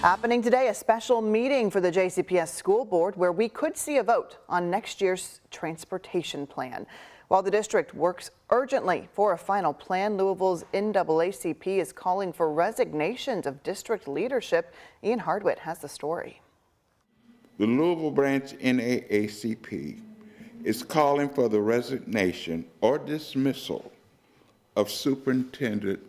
Happening today, a special meeting for the JCPS school board where we could see a vote on next year's transportation plan. While the district works urgently for a final plan, Louisville's NAACP is calling for resignations of district leadership. Ian Hardwitt has the story. The Louisville branch NAACP is calling for the resignation or dismissal of Superintendent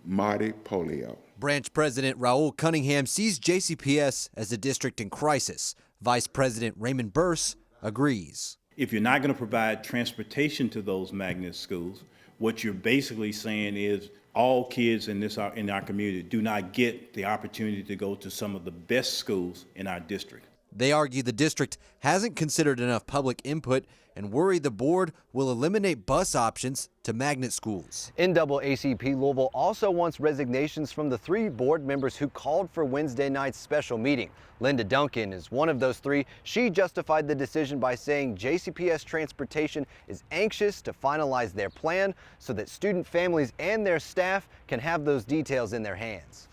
Marty Polio. Branch President Raoul Cunningham sees JCPS as a district in crisis. Vice President Raymond Burse agrees. If you're not going to provide transportation to those magnet schools, what you're basically saying is all kids in our community do not get the opportunity to go to some of the best schools in our district. They argue the district hasn't considered enough public input and worry the board will eliminate bus options to magnet schools. NAACP Louisville also wants resignations from the 3 board members who called for Wednesday night's special meeting. Linda Duncan is one of those 3. She justified the decision by saying JCPS Transportation is anxious to finalize their plan so that student families and their staff can have those details in their hands.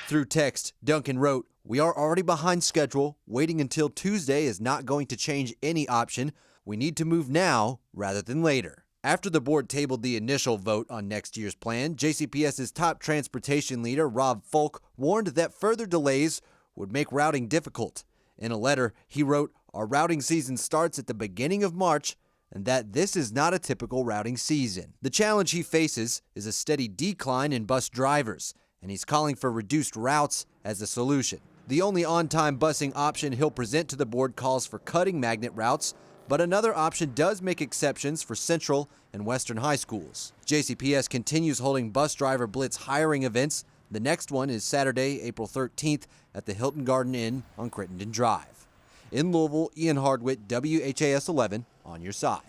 Through text, Duncan wrote, "We are already behind schedule. Waiting until Tuesday is not going to change any option. We need to move now rather than later." After the board tabled the initial vote on next year's plan, JCPS's top transportation leader, Rob Folk, warned that further delays would make routing difficult. In a letter, he wrote, "Our routing season starts at the beginning of March, and that this is not a typical routing season." The challenge he faces is a steady decline in bus drivers, and he's calling for reduced routes as a solution. The only on-time busing option he'll present to the board calls for cutting magnet routes, but another option does make exceptions for Central and Western high schools. JCPS continues holding bus driver blitz hiring events. The next one is Saturday, April 13th at the Hilton Garden Inn on Crittenden Drive. In Louisville, Ian Hardwitt, WHAS 11 on your side.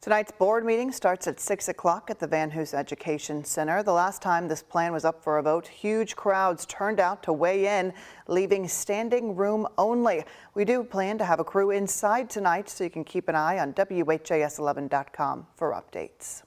Tonight's board meeting starts at 6 o'clock at the Van Hoos Education Center. The last time this plan was up for a vote, huge crowds turned out to weigh in, leaving standing room only. We do plan to have a crew inside tonight, so you can keep an eye on WHAS11.com for updates.